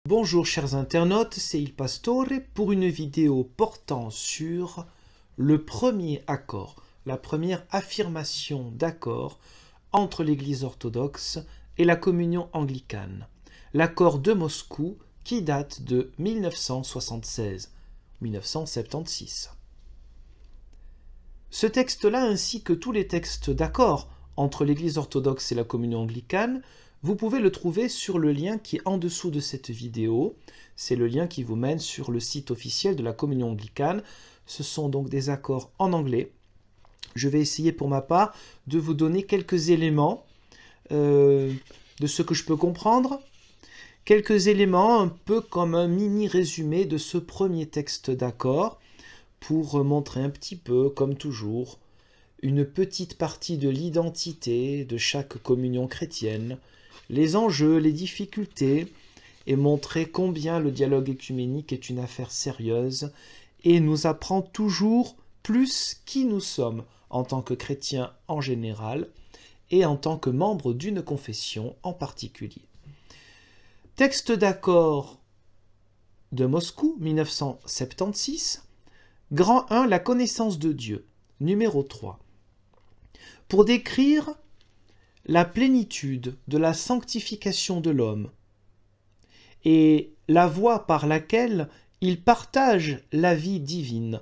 Bonjour chers internautes, c'est Il Pastore pour une vidéo portant sur le premier accord, la première affirmation d'accord entre l'Église orthodoxe et la communion anglicane, l'accord de Moscou qui date de 1976. Ce texte-là, ainsi que tous les textes d'accord entre l'Église orthodoxe et la communion anglicane, vous pouvez le trouver sur le lien qui est en dessous de cette vidéo. C'est le lien qui vous mène sur le site officiel de la communion anglicane. Ce sont donc des accords en anglais. Je vais essayer pour ma part de vous donner quelques éléments de ce que je peux comprendre. Quelques éléments un peu comme un mini résumé de ce premier texte d'accord pour montrer un petit peu, comme toujours, une petite partie de l'identité de chaque communion chrétienne, les enjeux, les difficultés, et montrer combien le dialogue œcuménique est une affaire sérieuse et nous apprend toujours plus qui nous sommes en tant que chrétiens en général et en tant que membres d'une confession en particulier. Texte d'accord de Moscou, 1976. Grand 1, la connaissance de Dieu. Numéro 3. Pour décrire la plénitude de la sanctification de l'homme et la voie par laquelle il partage la vie divine,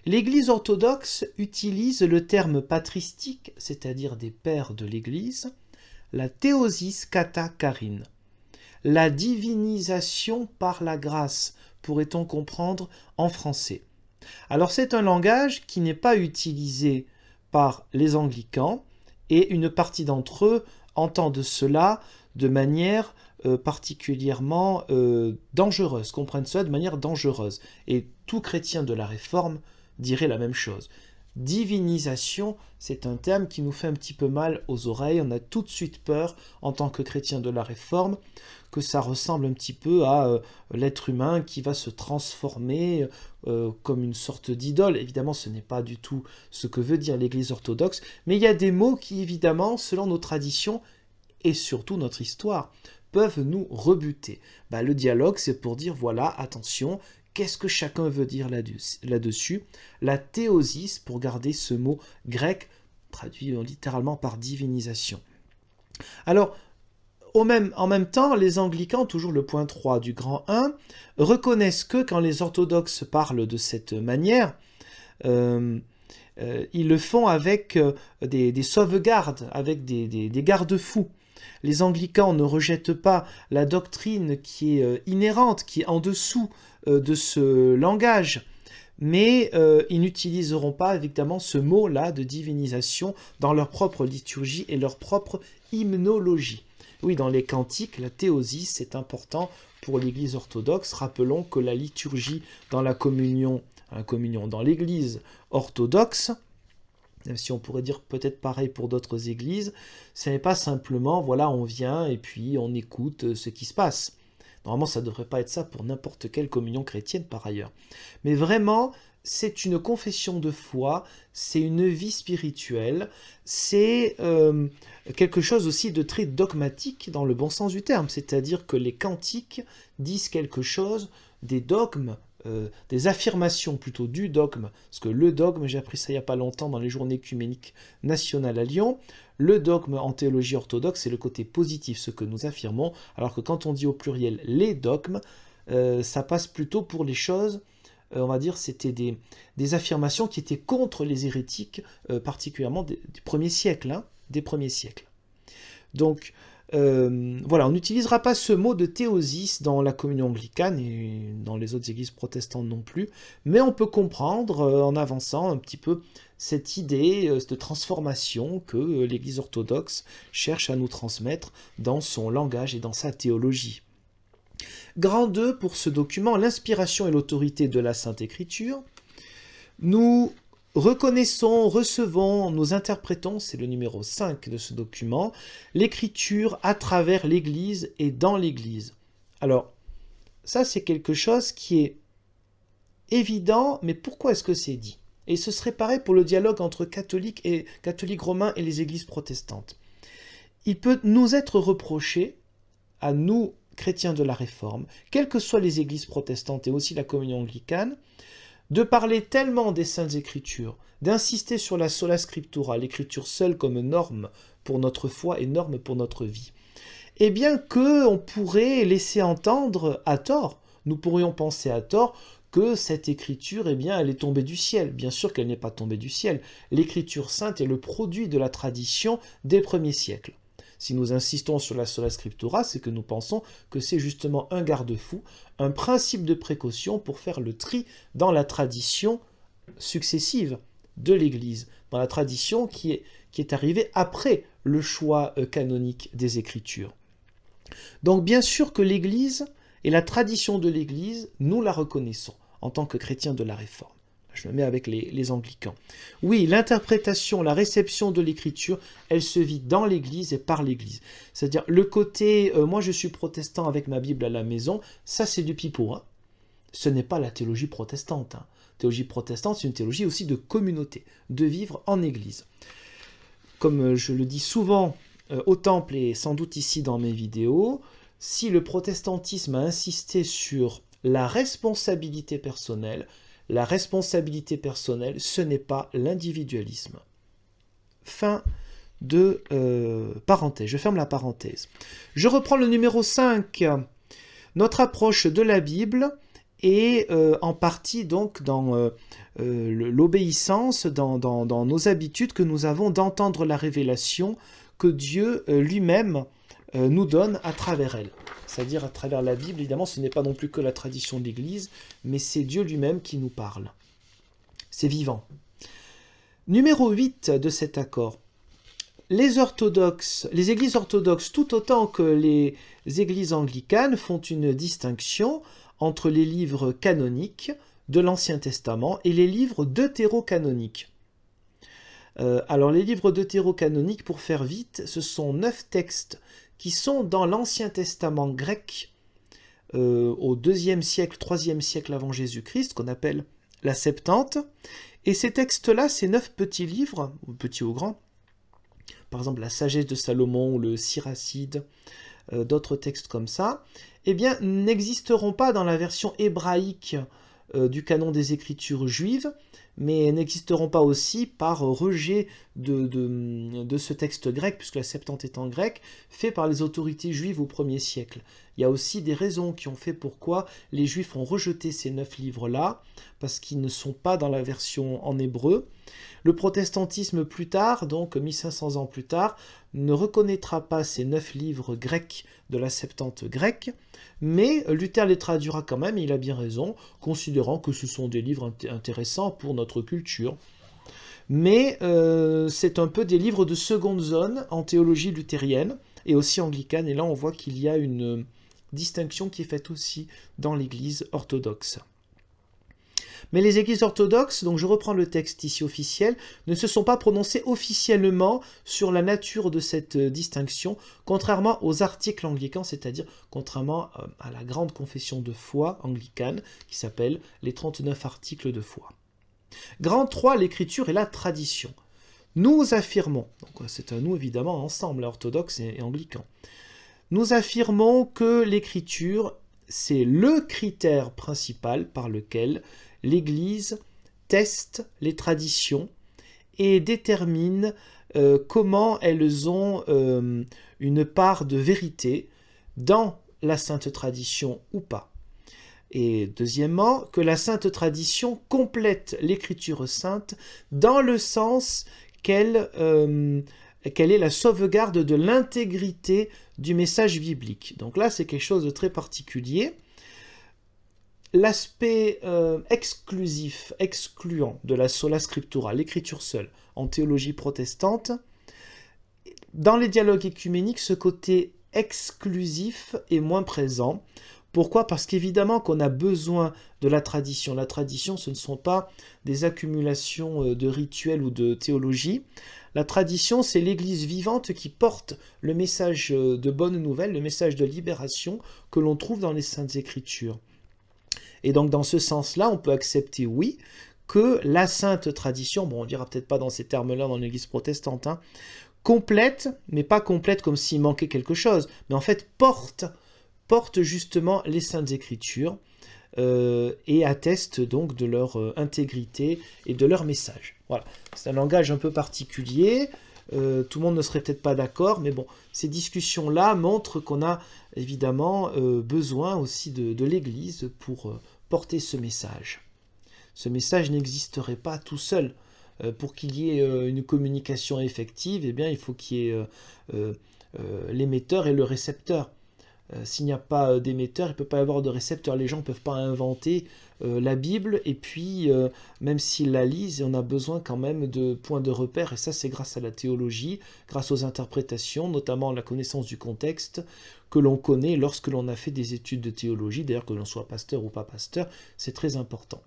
l'Église orthodoxe utilise le terme patristique, c'est-à-dire des pères de l'Église, la théosis kata karin, la divinisation par la grâce, pourrait-on comprendre en français. Alors c'est un langage qui n'est pas utilisé par les anglicans, et une partie d'entre eux entendent cela de manière particulièrement dangereuse, comprennent cela de manière dangereuse. Et tout chrétien de la Réforme dirait la même chose. Divinisation, c'est un terme qui nous fait un petit peu mal aux oreilles. On a tout de suite peur, en tant que chrétien de la Réforme, que ça ressemble un petit peu à l'être humain qui va se transformer comme une sorte d'idole. Évidemment, ce n'est pas du tout ce que veut dire l'Église orthodoxe, mais il y a des mots qui, évidemment, selon nos traditions et surtout notre histoire, peuvent nous rebuter. Le dialogue, c'est pour dire, voilà, attention, qu'est-ce que chacun veut dire là-dessus? La théosis, pour garder ce mot grec, traduit littéralement par divinisation. Alors, en même temps, les anglicans, toujours le point 3 du grand 1, reconnaissent que quand les orthodoxes parlent de cette manière, ils le font avec des sauvegardes, avec des garde-fous. Les anglicans ne rejettent pas la doctrine qui est inhérente, qui est en dessous de ce langage, mais ils n'utiliseront pas évidemment ce mot-là de divinisation dans leur propre liturgie et leur propre hymnologie. Oui, dans les cantiques, la théosis, c'est important pour l'Église orthodoxe. Rappelons que la liturgie dans la communion, dans l'Église orthodoxe, même si on pourrait dire peut-être pareil pour d'autres églises, ce n'est pas simplement, voilà, on vient et puis on écoute ce qui se passe. Normalement, ça ne devrait pas être ça pour n'importe quelle communion chrétienne par ailleurs. Mais vraiment, c'est une confession de foi, c'est une vie spirituelle, c'est quelque chose aussi de très dogmatique dans le bon sens du terme, c'est-à-dire que les cantiques disent quelque chose des dogmes, des affirmations plutôt du dogme, parce que le dogme, j'ai appris ça il n'y a pas longtemps dans les journées œcuméniques nationales à Lyon, le dogme en théologie orthodoxe, c'est le côté positif, ce que nous affirmons, alors que quand on dit au pluriel les dogmes, ça passe plutôt pour les choses, on va dire, c'était des affirmations qui étaient contre les hérétiques, particulièrement des premiers siècles. Donc, voilà, on n'utilisera pas ce mot de théosis dans la communion anglicane et dans les autres églises protestantes non plus, mais on peut comprendre en avançant un petit peu cette idée de transformation que l'Église orthodoxe cherche à nous transmettre dans son langage et dans sa théologie. Grand 2 pour ce document, l'inspiration et l'autorité de la Sainte Écriture. Nous reconnaissons, recevons, nous interprétons, c'est le numéro 5 de ce document, l'Écriture à travers l'Église et dans l'Église. Alors, ça c'est quelque chose qui est évident, mais pourquoi est-ce que c'est dit? Et ce serait pareil pour le dialogue entre catholiques romains et les églises protestantes. Il peut nous être reproché, à nous chrétiens de la Réforme, quelles que soient les églises protestantes et aussi la communion anglicane, de parler tellement des Saintes Écritures, d'insister sur la sola scriptura, l'écriture seule comme norme pour notre foi et norme pour notre vie, eh bien qu'on pourrait laisser entendre à tort, nous pourrions penser à tort que cette écriture, eh bien, elle est tombée du ciel. Bien sûr qu'elle n'est pas tombée du ciel. L'écriture sainte est le produit de la tradition des premiers siècles. Si nous insistons sur la sola scriptura, c'est que nous pensons que c'est justement un garde-fou, un principe de précaution pour faire le tri dans la tradition successive de l'Église, dans la tradition qui est arrivée après le choix canonique des Écritures. Donc bien sûr que l'Église et la tradition de l'Église, nous la reconnaissons en tant que chrétiens de la Réforme. Je me mets avec les anglicans. Oui, l'interprétation, la réception de l'Écriture, elle se vit dans l'Église et par l'Église. C'est-à-dire le côté « moi je suis protestant avec ma Bible à la maison », ça c'est du pipeau. Hein. Ce n'est pas la théologie protestante. Hein. Théologie protestante, c'est une théologie aussi de communauté, de vivre en Église. Comme je le dis souvent au temple et sans doute ici dans mes vidéos, si le protestantisme a insisté sur la responsabilité personnelle, ce n'est pas l'individualisme. Fin de parenthèse. Je ferme la parenthèse. Je reprends le numéro 5. Notre approche de la Bible est en partie donc dans l'obéissance, dans nos habitudes que nous avons d'entendre la révélation que Dieu lui-même nous donne à travers elle. C'est-à-dire à travers la Bible, évidemment, ce n'est pas non plus que la tradition de l'Église, mais c'est Dieu lui-même qui nous parle. C'est vivant. Numéro 8 de cet accord. Les églises orthodoxes, tout autant que les églises anglicanes, font une distinction entre les livres canoniques de l'Ancien Testament et les livres deutérocanoniques. Alors les livres deutérocanoniques, pour faire vite, ce sont 9 textes qui sont dans l'Ancien Testament grec au 2e siècle, 3e siècle avant Jésus-Christ, qu'on appelle la Septante. Et ces textes-là, ces 9 petits livres, ou petits ou grands, par exemple la Sagesse de Salomon ou le Siracide, d'autres textes comme ça, eh bien, n'existeront pas dans la version hébraïque du canon des Écritures juives, mais n'existeront pas aussi par rejet de ce texte grec, puisque la Septante est en grec, fait par les autorités juives au 1er siècle. Il y a aussi des raisons qui ont fait pourquoi les Juifs ont rejeté ces 9 livres-là, parce qu'ils ne sont pas dans la version en hébreu. Le protestantisme plus tard, donc 1500 ans plus tard, ne reconnaîtra pas ces 9 livres grecs de la Septante grecque, mais Luther les traduira quand même, et il a bien raison, considérant que ce sont des livres intéressants pour notre culture. Mais c'est un peu des livres de seconde zone en théologie luthérienne et aussi anglicane, et là on voit qu'il y a une distinction qui est faite aussi dans l'Église orthodoxe. Mais les églises orthodoxes, donc je reprends le texte ici officiel, ne se sont pas prononcées officiellement sur la nature de cette distinction, contrairement aux articles anglicans, c'est-à-dire contrairement à la grande confession de foi anglicane, qui s'appelle les 39 articles de foi. Grand 3, l'écriture et la tradition. Nous affirmons, donc c'est un nous évidemment ensemble, orthodoxe et anglican, nous affirmons que l'écriture, c'est le critère principal par lequel l'Église teste les traditions et détermine comment elles ont une part de vérité dans la sainte tradition ou pas. Et deuxièmement, que la sainte tradition complète l'écriture sainte dans le sens qu'elle est la sauvegarde de l'intégrité du message biblique. Donc là, c'est quelque chose de très particulier. L'aspect exclusif, excluant de la sola scriptura, l'écriture seule, en théologie protestante, dans les dialogues écuméniques, ce côté exclusif est moins présent. Pourquoi? Parce qu'évidemment qu'on a besoin de la tradition. La tradition, ce ne sont pas des accumulations de rituels ou de théologie. La tradition, c'est l'Église vivante qui porte le message de bonne nouvelle, le message de libération que l'on trouve dans les Saintes Écritures. Et donc dans ce sens-là, on peut accepter, oui, que la sainte tradition, bon on dira peut-être pas dans ces termes-là dans l'Église protestante, hein, complète, mais pas complète comme s'il manquait quelque chose, mais en fait porte portent justement les Saintes Écritures et attestent donc de leur intégrité et de leur message. Voilà, c'est un langage un peu particulier, tout le monde ne serait peut-être pas d'accord, mais bon, ces discussions-là montrent qu'on a évidemment besoin aussi de l'Église pour porter ce message. Ce message n'existerait pas tout seul. Pour qu'il y ait une communication effective, eh bien, il faut qu'il y ait l'émetteur et le récepteur. S'il n'y a pas d'émetteur, il ne peut pas y avoir de récepteur. Les gens ne peuvent pas inventer la Bible, et puis, même s'ils la lisent, on a besoin quand même de points de repère, et ça, c'est grâce à la théologie, grâce aux interprétations, notamment la connaissance du contexte, que l'on connaît lorsque l'on a fait des études de théologie, d'ailleurs que l'on soit pasteur ou pas pasteur, c'est très important.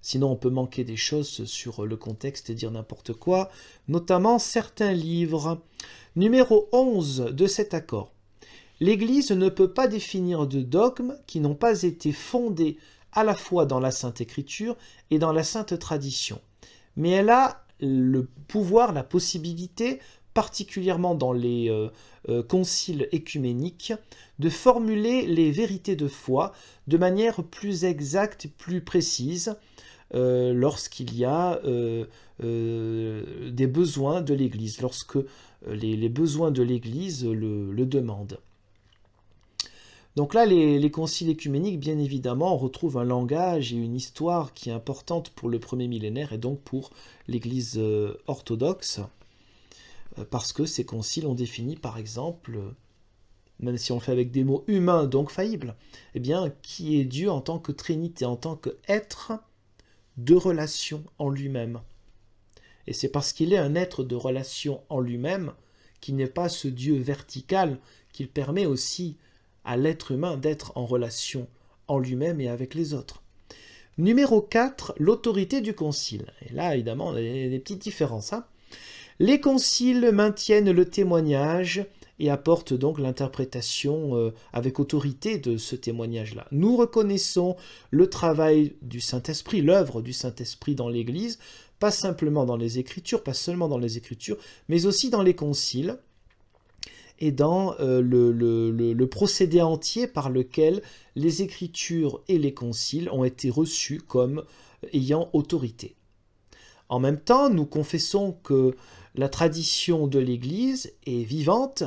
Sinon, on peut manquer des choses sur le contexte et dire n'importe quoi, notamment certains livres. Numéro 11 de cet accord. L'Église ne peut pas définir de dogmes qui n'ont pas été fondés à la fois dans la Sainte Écriture et dans la Sainte Tradition. Mais elle a le pouvoir, la possibilité, particulièrement dans les conciles écuméniques, de formuler les vérités de foi de manière plus exacte, plus précise, lorsqu'il y a des besoins de l'Église, lorsque les besoins de l'Église le demandent. Donc là, les conciles écuméniques, bien évidemment, on retrouve un langage et une histoire qui est importante pour le premier millénaire et donc pour l'Église orthodoxe, parce que ces conciles ont défini, par exemple, même si on le fait avec des mots humains, donc faillibles, eh bien, qui est Dieu en tant que Trinité, en tant qu'être de relation en lui-même. Et c'est parce qu'il est un être de relation en lui-même, qu'il n'est pas ce Dieu vertical, qu'il permet aussi à l'être humain d'être en relation en lui-même et avec les autres. Numéro 4, l'autorité du concile. Et là, évidemment, on a des petites différences. Les conciles maintiennent le témoignage et apportent donc l'interprétation avec autorité de ce témoignage-là. Nous reconnaissons le travail du Saint-Esprit, l'œuvre du Saint-Esprit dans l'Église, pas simplement dans les Écritures, pas seulement dans les Écritures, mais aussi dans les conciles et dans le procédé entier par lequel les Écritures et les conciles ont été reçus comme ayant autorité. En même temps, nous confessons que la tradition de l'Église est vivante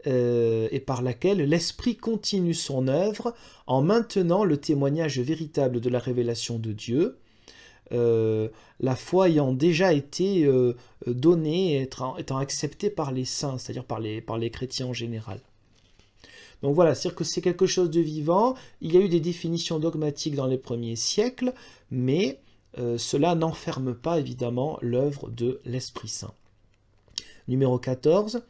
et par laquelle l'Esprit continue son œuvre en maintenant le témoignage véritable de la révélation de Dieu, la foi ayant déjà été donnée, étant acceptée par les saints, c'est-à-dire par les chrétiens en général. Donc voilà, c'est-à-dire que c'est quelque chose de vivant. Il y a eu des définitions dogmatiques dans les premiers siècles, mais cela n'enferme pas évidemment l'œuvre de l'Esprit Saint. Numéro 14,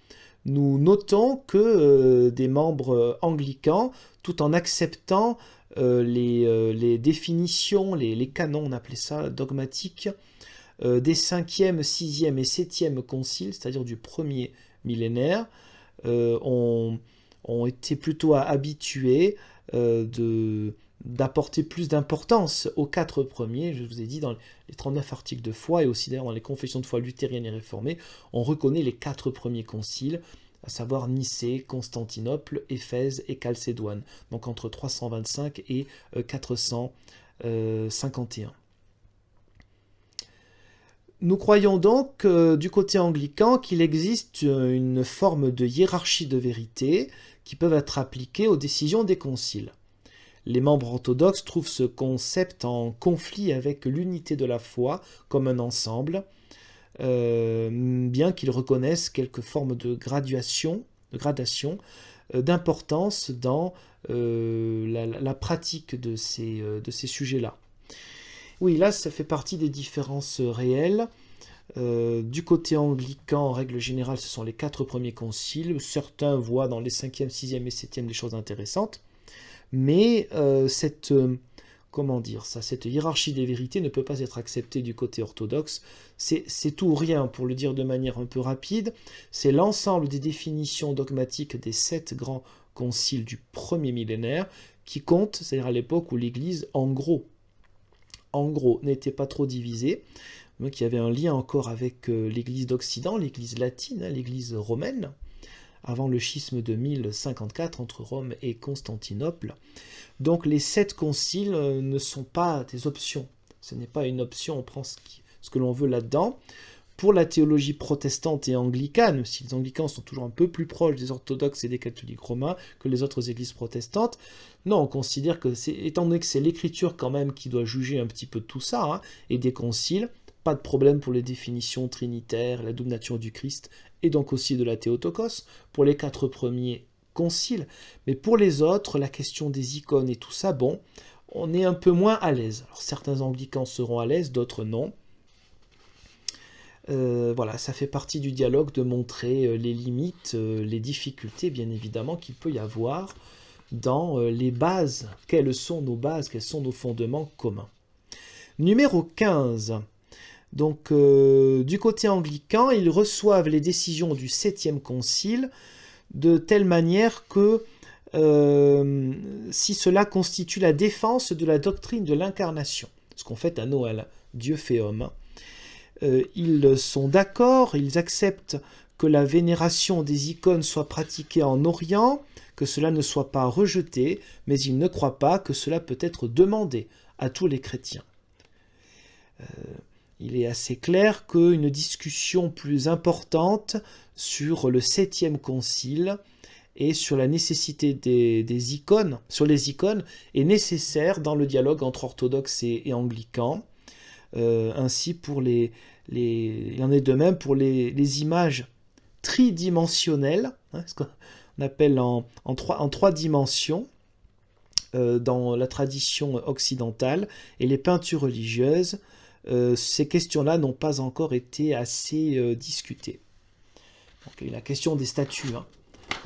nous notons que des membres anglicans, tout en acceptant les définitions, les canons, on appelait ça dogmatiques, des 5e, 6e et 7e conciles, c'est-à-dire du premier millénaire, ont été plutôt habitués d'apporter plus d'importance aux 4 premiers. Je vous ai dit, dans les 39 articles de foi, et aussi d'ailleurs dans les confessions de foi luthériennes et réformées, on reconnaît les 4 premiers conciles, à savoir Nicée, Constantinople, Éphèse et Chalcédoine, donc entre 325 et 451. Nous croyons donc, du côté anglican, qu'il existe une forme de hiérarchie de vérité qui peuvent être appliquées aux décisions des conciles. Les membres orthodoxes trouvent ce concept en conflit avec l'unité de la foi comme un ensemble, bien qu'ils reconnaissent quelques formes de gradation, d'importance dans la pratique de ces sujets-là. Oui, là, ça fait partie des différences réelles. Du côté anglican, en règle générale, ce sont les 4 premiers conciles. Certains voient dans les 5e, 6e et 7e des choses intéressantes. Mais cette hiérarchie des vérités ne peut pas être acceptée du côté orthodoxe. C'est tout ou rien, pour le dire de manière un peu rapide. C'est l'ensemble des définitions dogmatiques des 7 grands conciles du premier millénaire qui comptent, c'est-à-dire à l'époque où l'Église, en gros, n'était pas trop divisée, mais qui avait un lien encore avec l'Église d'Occident, l'Église latine, l'Église romaine, avant le schisme de 1054 entre Rome et Constantinople. Donc les 7 conciles ne sont pas des options. Ce n'est pas une option, on prend ce que l'on veut là-dedans. Pour la théologie protestante et anglicane, si les anglicans sont toujours un peu plus proches des orthodoxes et des catholiques romains que les autres églises protestantes, non, on considère que, étant donné que c'est l'écriture quand même qui doit juger un petit peu de tout ça, hein, et des conciles, pas de problème pour les définitions trinitaires, la double nature du Christ, et donc aussi de la Théotokos, pour les 4 premiers conciles, mais pour les autres, la question des icônes et tout ça, bon, on est un peu moins à l'aise. Alors certains anglicans seront à l'aise, d'autres non. Voilà, ça fait partie du dialogue de montrer les limites, les difficultés, bien évidemment, qu'il peut y avoir dans les bases. Quelles sont nos bases, quels sont nos fondements communs. Numéro 15. Donc, du côté anglican, ils reçoivent les décisions du 7e concile de telle manière que, si cela constitue la défense de la doctrine de l'incarnation, ce qu'on fait à Noël, Dieu fait homme, ils sont d'accord, ils acceptent que la vénération des icônes soit pratiquée en Orient, que cela ne soit pas rejeté, mais ils ne croient pas que cela peut être demandé à tous les chrétiens. Il est assez clair qu'une discussion plus importante sur le 7e concile et sur la nécessité des icônes, sur les icônes, est nécessaire dans le dialogue entre orthodoxes et anglicans. Ainsi pour il en est de même pour les images tridimensionnelles, hein, ce qu'on appelle en 3 dimensions dans la tradition occidentale, et les peintures religieuses. Ces questions-là n'ont pas encore été assez discutées. Donc, la question des statues, hein.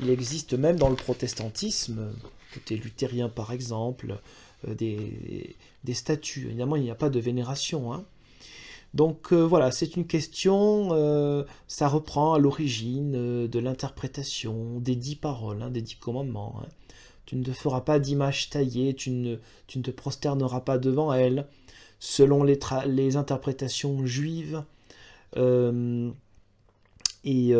Il existe même dans le protestantisme, côté luthérien par exemple, des statues. Évidemment, il n'y a pas de vénération, hein. Donc voilà, c'est une question, ça reprend à l'origine de l'interprétation des 10 paroles, hein, des 10 commandements. Hein. Tu ne te feras pas d'image taillée, tu ne te prosterneras pas devant elle. Selon les interprétations juives et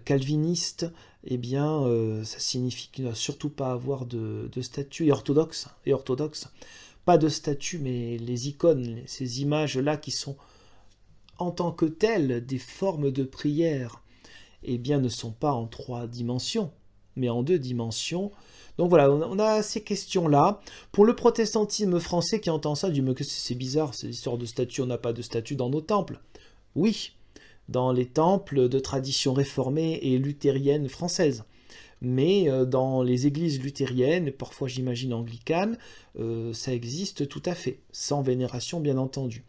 calvinistes, eh bien, ça signifie qu'il ne doit surtout pas avoir de statue, et orthodoxe, pas de statue, mais les icônes, ces images-là qui sont en tant que telles des formes de prière, eh bien, ne sont pas en 3 dimensions, mais en 2 dimensions. Donc voilà, on a ces questions-là. Pour le protestantisme français qui entend ça, dit mais que c'est bizarre, c'est l'histoire de statues, on n'a pas de statues dans nos temples. Oui, dans les temples de tradition réformée et luthérienne française. Mais dans les églises luthériennes, parfois j'imagine anglicanes, ça existe tout à fait, sans vénération bien entendu.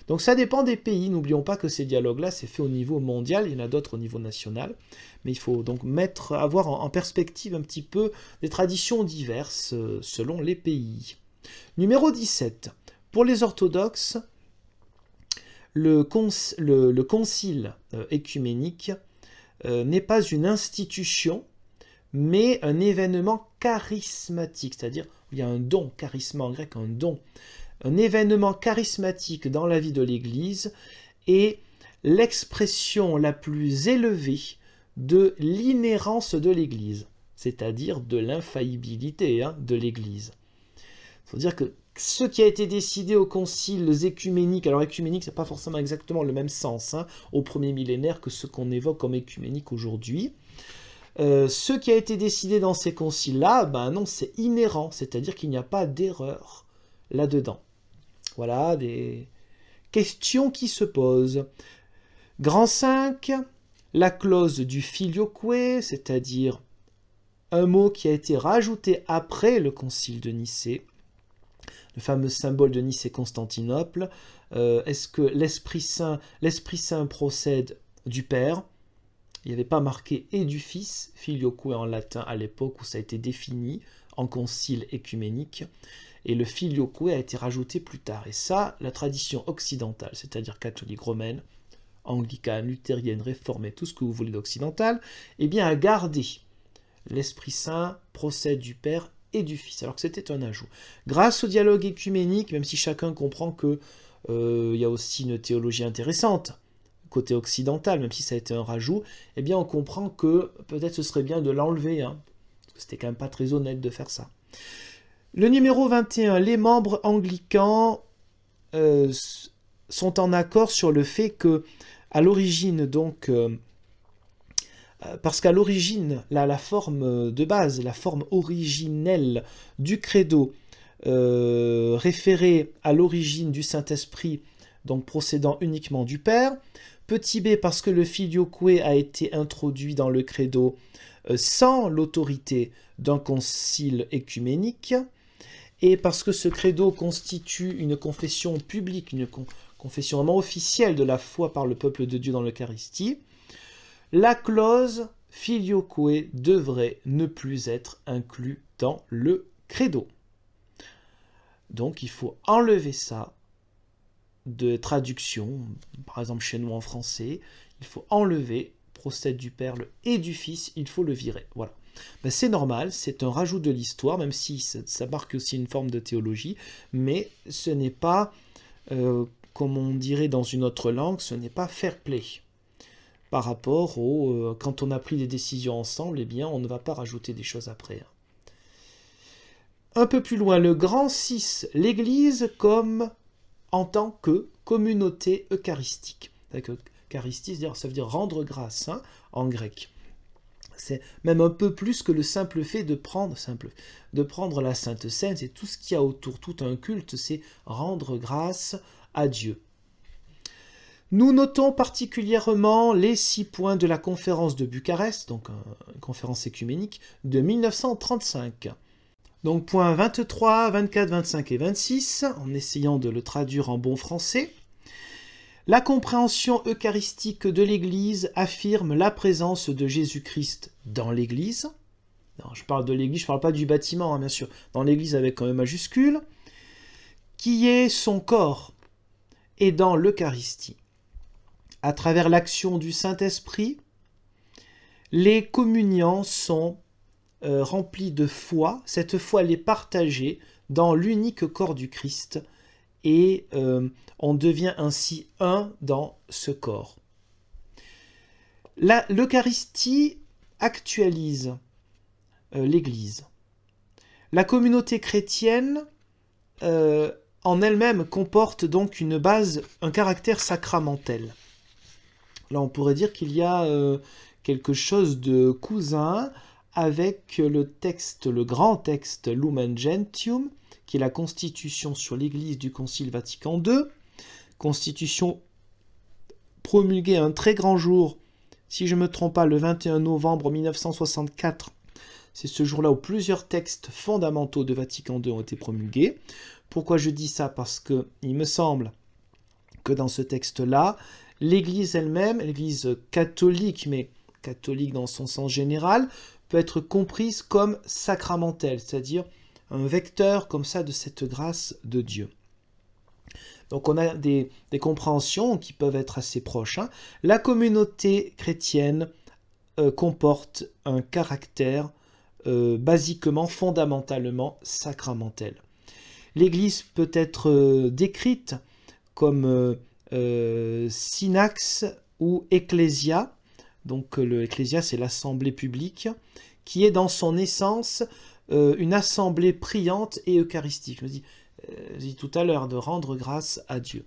Donc ça dépend des pays, n'oublions pas que ces dialogues-là, c'est fait au niveau mondial, il y en a d'autres au niveau national, mais il faut donc avoir en perspective un petit peu des traditions diverses selon les pays. Numéro 17. Pour les orthodoxes, le concile œcuménique n'est pas une institution, mais un événement charismatique, c'est-à-dire il y a un don, charisma en grec, un don, un événement charismatique dans la vie de l'Église et l'expression la plus élevée de l'inhérence de l'Église, c'est-à-dire de l'infaillibilité de l'Église. Il faut dire que ce qui a été décidé au concile œcuménique, alors œcuménique, ce n'est pas forcément exactement le même sens au premier millénaire que ce qu'on évoque comme œcuménique aujourd'hui. Ce qui a été décidé dans ces conciles-là, ben non, c'est inhérent, c'est-à-dire qu'il n'y a pas d'erreur là-dedans. Voilà des questions qui se posent. Grand 5, la clause du filioque, c'est-à-dire un mot qui a été rajouté après le concile de Nicée, le fameux symbole de Nicée-Constantinople. Est-ce que l'Esprit Saint procède du Père? Il n'y avait pas marqué « et du Fils », filioque en latin à l'époque où ça a été défini en concile œcuménique, et le filioque a été rajouté plus tard. Et ça, la tradition occidentale, c'est-à-dire catholique romaine, anglicane, luthérienne, réformée, tout ce que vous voulez d'occidental, eh bien a gardé l'Esprit Saint procède du Père et du Fils, alors que c'était un ajout. Grâce au dialogue œcuménique, même si chacun comprend qu'il y a aussi une théologie intéressante côté occidental, même si ça a été un rajout, eh bien on comprend que peut-être ce serait bien de l'enlever, hein, parce que c'était quand même pas très honnête de faire ça. Le numéro 21, les membres anglicans sont en accord sur le fait que, à l'origine, donc, parce qu'à l'origine, la forme de base, la forme originelle du credo, référée à l'origine du Saint-Esprit, donc procédant uniquement du Père. Petit b, parce que le filioque a été introduit dans le credo sans l'autorité d'un concile œcuménique, et parce que ce credo constitue une confession publique, une confession vraiment officielle de la foi par le peuple de Dieu dans l'Eucharistie, la clause filioque devrait ne plus être inclue dans le credo. Donc il faut enlever ça de traduction, par exemple chez nous en français, il faut enlever procède du Père et du Fils, il faut le virer. Voilà. Ben, c'est normal, c'est un rajout de l'histoire, même si ça marque aussi une forme de théologie, mais ce n'est pas, comme on dirait dans une autre langue, ce n'est pas fair play. Par rapport au... quand on a pris des décisions ensemble, eh bien, on ne va pas rajouter des choses après. Un peu plus loin, le grand 6, l'Église comme en tant que communauté eucharistique. Eucharistie, ça veut dire rendre grâce, hein, en grec. C'est même un peu plus que le simple fait de prendre la Sainte Seine, c'est tout ce qu'il y a autour, tout un culte, c'est rendre grâce à Dieu. Nous notons particulièrement les 6 points de la conférence de Bucarest, donc une conférence œcuménique, de 1935. Donc points 23, 24, 25 et 26, en essayant de le traduire en bon français. La compréhension eucharistique de l'Église affirme la présence de Jésus-Christ dans l'Église. Je parle de l'Église, je ne parle pas du bâtiment, hein, bien sûr. Dans l'Église avec un E majuscule, qui est son corps, et dans l'Eucharistie. À travers l'action du Saint-Esprit, les communiants sont remplis de foi. Cette foi, elle est partagée dans l'unique corps du Christ, et on devient ainsi un dans ce corps. L'Eucharistie actualise l'Église. La communauté chrétienne en elle-même comporte donc une base, un caractère sacramentel. Là, on pourrait dire qu'il y a quelque chose de cousin avec le texte, le grand texte Lumen Gentium, qui est la constitution sur l'Église du Concile Vatican II, constitution promulguée un très grand jour, si je ne me trompe pas, le 21 novembre 1964. C'est ce jour-là où plusieurs textes fondamentaux de Vatican II ont été promulgués. Pourquoi je dis ça? Parce qu'il me semble que dans ce texte-là, l'Église elle-même, l'Église catholique, mais catholique dans son sens général, peut être comprise comme sacramentelle, c'est-à-dire un vecteur comme ça de cette grâce de Dieu. Donc on a des compréhensions qui peuvent être assez proches. Hein. La communauté chrétienne comporte un caractère basiquement, fondamentalement sacramentel. L'Église peut être décrite comme synax ou ecclésia. Donc l'ecclésia, c'est l'assemblée publique, qui est dans son essence une assemblée priante et eucharistique. Je dis tout à l'heure, de rendre grâce à Dieu.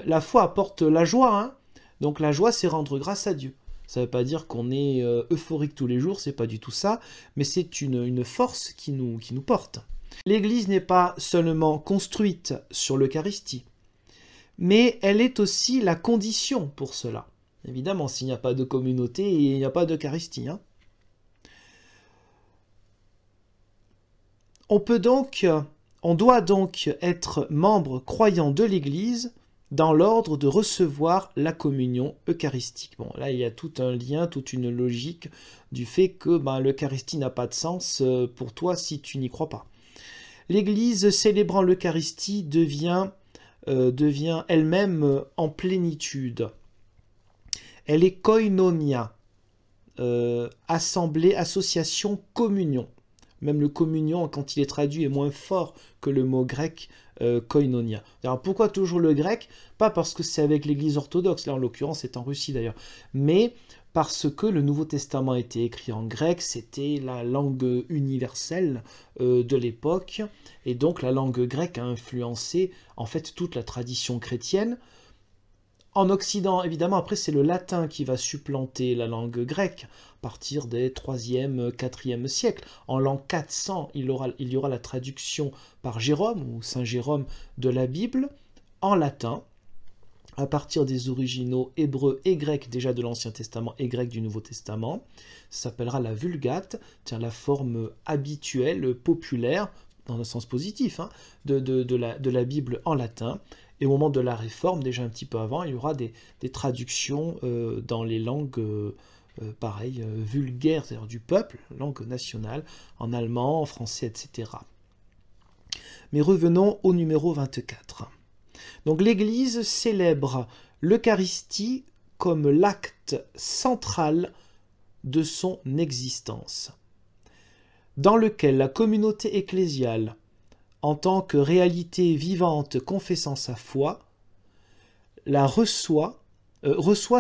La foi apporte la joie, hein. Donc la joie, c'est rendre grâce à Dieu. Ça ne veut pas dire qu'on est euphorique tous les jours, c'est pas du tout ça, mais c'est une force qui nous porte. L'Église n'est pas seulement construite sur l'Eucharistie, mais elle est aussi la condition pour cela. Évidemment, s'il n'y a pas de communauté, il n'y a pas d'Eucharistie. Hein. On doit donc être membre croyant de l'Église dans l'ordre de recevoir la communion eucharistique. Bon, là, il y a tout un lien, toute une logique du fait que l'Eucharistie n'a pas de sens pour toi si tu n'y crois pas. L'Église célébrant l'Eucharistie devient elle-même en plénitude. Elle est koinonia, assemblée, association, communion. Même le communion, quand il est traduit, est moins fort que le mot grec koinonia. Alors pourquoi toujours le grec? Pas parce que c'est avec l'Église orthodoxe, là en l'occurrence c'est en Russie d'ailleurs, mais parce que le Nouveau Testament a été écrit en grec, c'était la langue universelle de l'époque, et donc la langue grecque a influencé en fait toute la tradition chrétienne. En Occident, évidemment, après c'est le latin qui va supplanter la langue grecque à partir des 3e, 4e siècles. En l'an 400, il y aura la traduction par Jérôme ou Saint Jérôme de la Bible en latin, à partir des originaux hébreux et grecs déjà de l'Ancien Testament et grecs du Nouveau Testament. Ça s'appellera la Vulgate, la forme habituelle, populaire, dans un sens positif, hein, de la Bible en latin. Et au moment de la Réforme, déjà un petit peu avant, il y aura des traductions dans les langues vulgaires, c'est-à-dire du peuple, langue nationale, en allemand, en français, etc. Mais revenons au numéro 24. Donc l'Église célèbre l'Eucharistie comme l'acte central de son existence, dans lequel la communauté ecclésiale, en tant que réalité vivante confessant sa foi, la reçoit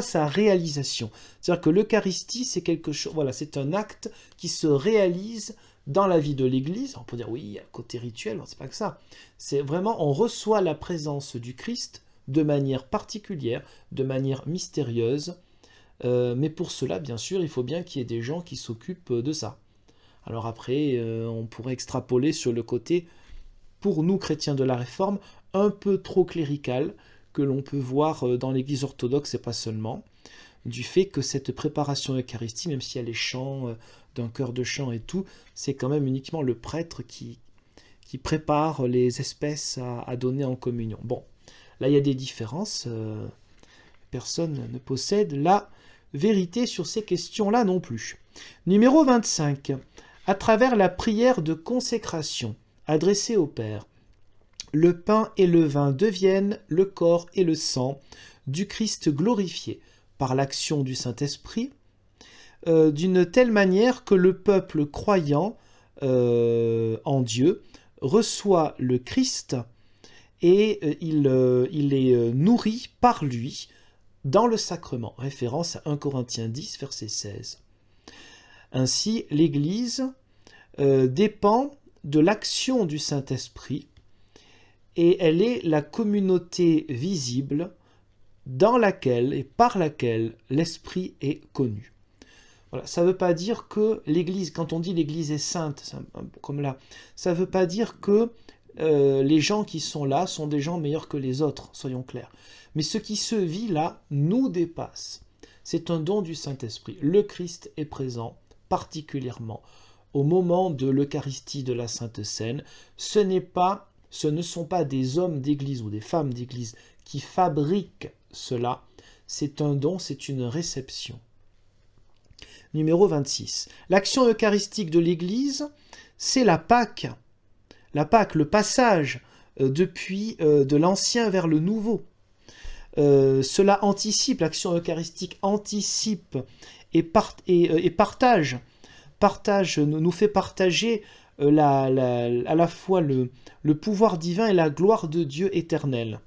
sa réalisation. C'est-à-dire que l'Eucharistie, c'est quelque chose, voilà, c'est un acte qui se réalise dans la vie de l'Église. On peut dire, oui, il y a un côté rituel, c'est pas que ça. C'est vraiment, on reçoit la présence du Christ de manière particulière, de manière mystérieuse. Mais pour cela, bien sûr, il faut bien qu'il y ait des gens qui s'occupent de ça. Alors après, on pourrait extrapoler sur le côté, pour nous, chrétiens de la Réforme, un peu trop clérical, que l'on peut voir dans l'Église orthodoxe et pas seulement, du fait que cette préparation Eucharistie, même s'il y a les chants d'un chœur de chant et tout, c'est quand même uniquement le prêtre qui prépare les espèces à donner en communion. Bon, là il y a des différences, personne ne possède la vérité sur ces questions-là non plus. Numéro 25. À travers la prière de consécration adressée au Père, le pain et le vin deviennent le corps et le sang du Christ glorifié par l'action du Saint-Esprit, d'une telle manière que le peuple croyant en Dieu reçoit le Christ et il est nourri par lui dans le sacrement. Référence à 1 Corinthiens 10, verset 16. Ainsi, l'Église dépend de l'action du Saint-Esprit et elle est la communauté visible dans laquelle et par laquelle l'Esprit est connu. Voilà, ça ne veut pas dire que l'Église, quand on dit l'Église est sainte, comme là, ça ne veut pas dire que les gens qui sont là sont des gens meilleurs que les autres, soyons clairs. Mais ce qui se vit là nous dépasse. C'est un don du Saint-Esprit. Le Christ est présent particulièrement au moment de l'Eucharistie de la Sainte Seine. Ce ne sont pas des hommes d'église ou des femmes d'église qui fabriquent cela. C'est un don, c'est une réception. Numéro 26. L'action eucharistique de l'Église, c'est la Pâque. La Pâque, le passage depuis de l'ancien vers le nouveau. Cela anticipe, l'action eucharistique anticipe et partage, nous fait partager à la fois le pouvoir divin et la gloire de Dieu éternel.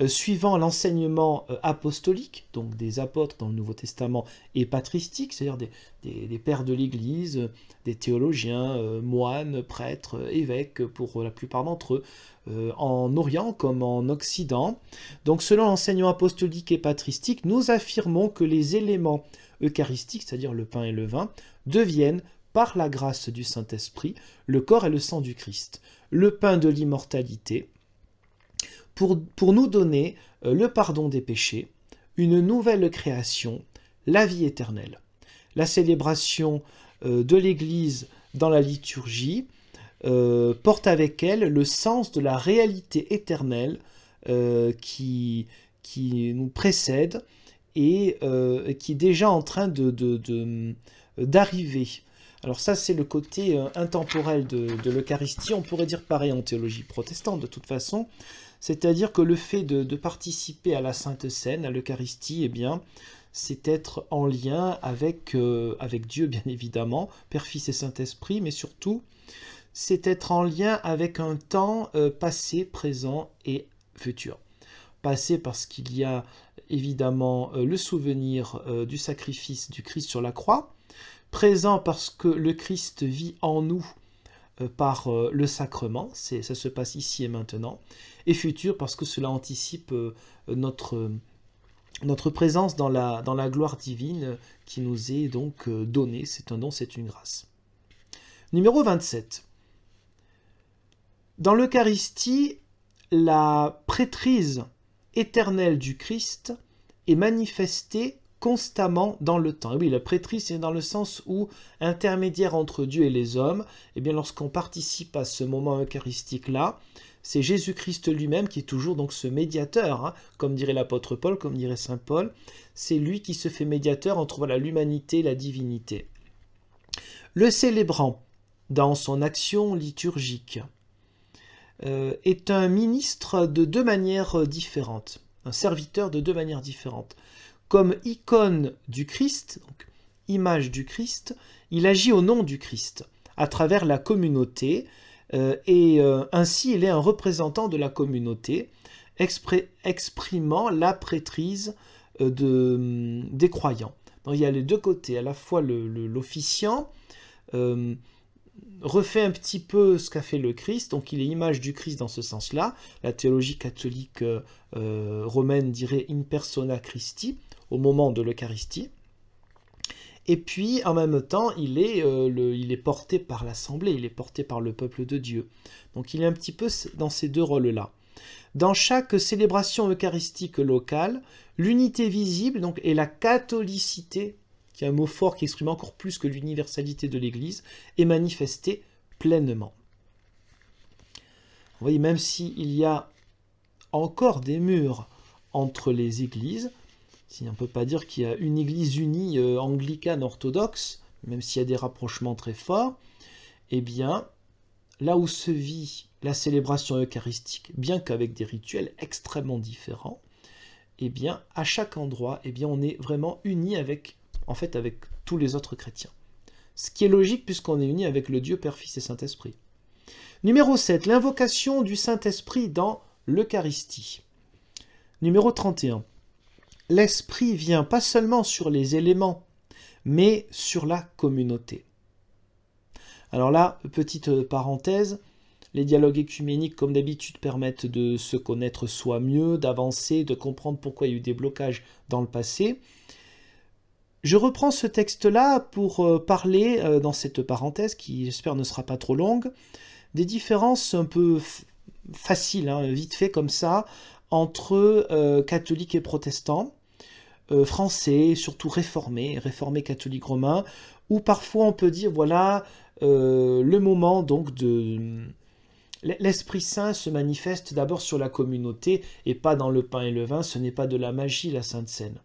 Suivant l'enseignement apostolique, donc des apôtres dans le Nouveau Testament, et patristique, c'est-à-dire des pères de l'Église, des théologiens, moines, prêtres, évêques, pour la plupart d'entre eux, en Orient comme en Occident. Donc selon l'enseignement apostolique et patristique, nous affirmons que les éléments eucharistiques, c'est-à-dire le pain et le vin, deviennent, par la grâce du Saint-Esprit, le corps et le sang du Christ, le pain de l'immortalité, pour nous donner le pardon des péchés, une nouvelle création, la vie éternelle. La célébration de l'Église dans la liturgie porte avec elle le sens de la réalité éternelle qui nous précède et qui est déjà en train d'arriver. Alors ça, c'est le côté intemporel de l'Eucharistie. On pourrait dire pareil en théologie protestante, de toute façon. C'est-à-dire que le fait de participer à la Sainte Seine, à l'Eucharistie, eh bien, c'est être en lien avec Dieu, bien évidemment, Père, Fils et Saint-Esprit, mais surtout, c'est être en lien avec un temps passé, présent et futur. Passé parce qu'il y a évidemment le souvenir du sacrifice du Christ sur la croix, présent parce que le Christ vit en nous par le sacrement, ça se passe ici et maintenant, et futur parce que cela anticipe notre présence dans la gloire divine qui nous est donc donnée. C'est un don, c'est une grâce. Numéro 27. Dans l'Eucharistie, la prêtrise éternelle du Christ est manifestée constamment dans le temps. Et oui, la prêtrise, c'est dans le sens où, intermédiaire entre Dieu et les hommes, eh bien, lorsqu'on participe à ce moment eucharistique-là, c'est Jésus-Christ lui-même qui est toujours donc ce médiateur, hein, comme dirait l'apôtre Paul, comme dirait saint Paul, c'est lui qui se fait médiateur entre l'humanité et la divinité. Le célébrant, dans son action liturgique, est un ministre de deux manières différentes, un serviteur de deux manières différentes. Comme icône du Christ, donc image du Christ, il agit au nom du Christ, à travers la communauté, ainsi il est un représentant de la communauté, exprimant la prêtrise des croyants. Donc il y a les deux côtés, à la fois l'officiant refait un petit peu ce qu'a fait le Christ, donc il est image du Christ dans ce sens-là. La théologie catholique romaine dirait in persona Christi, au moment de l'Eucharistie. Et puis, en même temps, il est porté par l'Assemblée, il est porté par le peuple de Dieu. Donc il est un petit peu dans ces deux rôles-là. Dans chaque célébration eucharistique locale, l'unité visible donc, et la catholicité, qui est un mot fort qui exprime encore plus que l'universalité de l'Église, est manifestée pleinement. Vous voyez, même s'il y a encore des murs entre les églises, si on ne peut pas dire qu'il y a une église unie anglicane orthodoxe, même s'il y a des rapprochements très forts, eh bien, là où se vit la célébration eucharistique, bien qu'avec des rituels extrêmement différents, eh bien, à chaque endroit, eh bien, on est vraiment unis avec tous les autres chrétiens. Ce qui est logique puisqu'on est unis avec le Dieu Père, Fils et Saint-Esprit. Numéro 7, l'invocation du Saint-Esprit dans l'Eucharistie. Numéro 31. L'Esprit vient pas seulement sur les éléments, mais sur la communauté. Alors là, petite parenthèse, les dialogues œcuméniques, comme d'habitude, permettent de se connaître soi mieux, d'avancer, de comprendre pourquoi il y a eu des blocages dans le passé. Je reprends ce texte-là pour parler, dans cette parenthèse, qui j'espère ne sera pas trop longue, des différences un peu faciles, vite fait comme ça, entre catholiques et protestants, français, surtout réformés catholiques romains, où parfois on peut dire, voilà, le moment donc de... L'Esprit Saint se manifeste d'abord sur la communauté et pas dans le pain et le vin, ce n'est pas de la magie la Sainte Seine.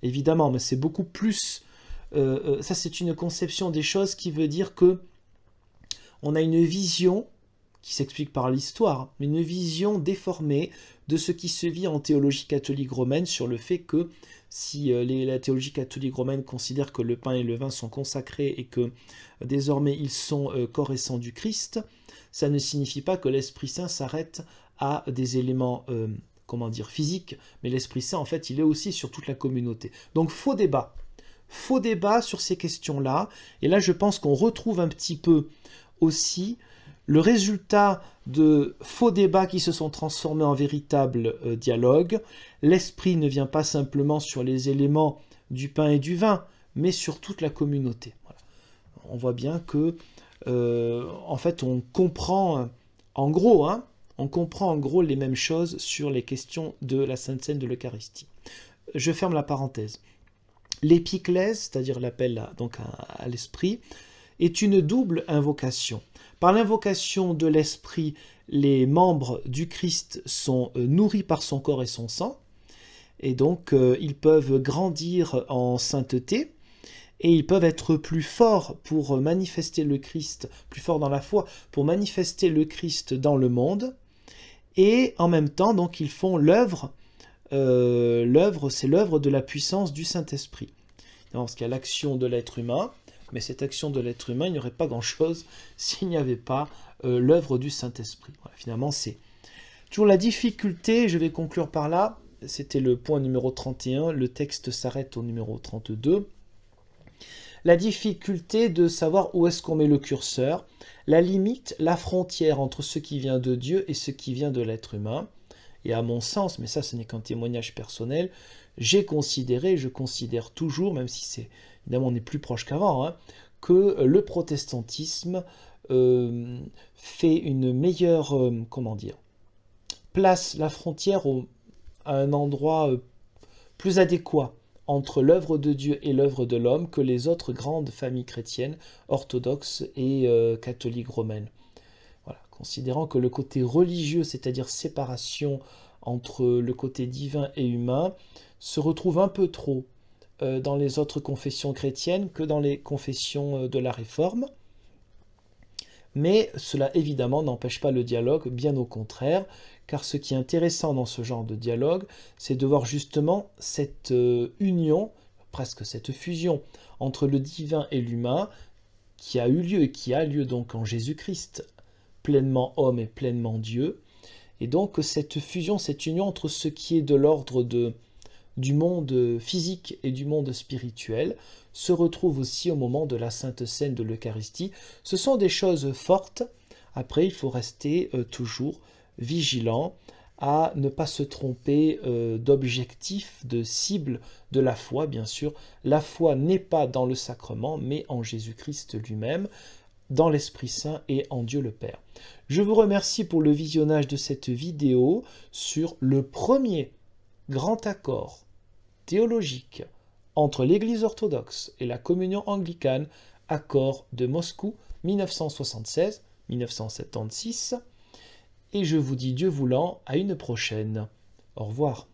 Évidemment, mais c'est beaucoup plus... ça c'est une conception des choses qui veut dire que on a une vision qui s'explique par l'histoire, mais une vision déformée de ce qui se vit en théologie catholique romaine sur le fait que si la théologie catholique romaine considère que le pain et le vin sont consacrés et que désormais ils sont corps et sang du Christ, ça ne signifie pas que l'Esprit Saint s'arrête à des éléments physiques, mais l'Esprit Saint en fait il est aussi sur toute la communauté. Donc faux débat sur ces questions-là, et là je pense qu'on retrouve un petit peu aussi le résultat de faux débats qui se sont transformés en véritable dialogue. L'esprit ne vient pas simplement sur les éléments du pain et du vin, mais sur toute la communauté. Voilà. On voit bien que, en fait, on comprend en gros les mêmes choses sur les questions de la Sainte Seine de l'Eucharistie. Je ferme la parenthèse. L'épiclèse, c'est-à-dire l'appel à l'esprit, est une double invocation. Par l'invocation de l'Esprit, les membres du Christ sont nourris par son corps et son sang, et donc ils peuvent grandir en sainteté, et ils peuvent être plus forts pour manifester le Christ, plus forts dans la foi, pour manifester le Christ dans le monde, et en même temps, donc, ils font l'œuvre l'œuvre, c'est l'œuvre de la puissance du Saint-Esprit. Parce qu'il y a l'action de l'être humain, mais cette action de l'être humain, il n'y aurait pas grand-chose s'il n'y avait pas l'œuvre du Saint-Esprit. Voilà, finalement, c'est toujours la difficulté, je vais conclure par là, c'était le point numéro 31, le texte s'arrête au numéro 32. La difficulté de savoir où est-ce qu'on met le curseur, la limite, la frontière entre ce qui vient de Dieu et ce qui vient de l'être humain. Et à mon sens, mais ça ce n'est qu'un témoignage personnel, j'ai considéré, je considère toujours, même si c'est évidemment on est plus proche qu'avant, hein, que le protestantisme fait une meilleure, comment dire, place la frontière à un endroit plus adéquat entre l'œuvre de Dieu et l'œuvre de l'homme que les autres grandes familles chrétiennes, orthodoxes et catholiques romaines. Voilà, considérant que le côté religieux, c'est-à-dire séparation entre le côté divin et humain, se retrouve un peu trop dans les autres confessions chrétiennes que dans les confessions de la Réforme. Mais cela évidemment n'empêche pas le dialogue, bien au contraire, car ce qui est intéressant dans ce genre de dialogue, c'est de voir justement cette union, presque cette fusion, entre le divin et l'humain, qui a eu lieu et qui a lieu donc en Jésus-Christ, pleinement homme et pleinement Dieu. Et donc cette fusion, cette union entre ce qui est de l'ordre du monde physique et du monde spirituel se retrouve aussi au moment de la Sainte Seine de l'Eucharistie. Ce sont des choses fortes. Après, il faut rester toujours vigilant à ne pas se tromper d'objectif, de cible de la foi, bien sûr. La foi n'est pas dans le sacrement, mais en Jésus-Christ lui-même, dans l'Esprit Saint et en Dieu le Père. Je vous remercie pour le visionnage de cette vidéo sur le premier grand accord théologique entre l'Église orthodoxe et la communion anglicane, accord de Moscou 1976-1976. Et je vous dis Dieu voulant à une prochaine. Au revoir.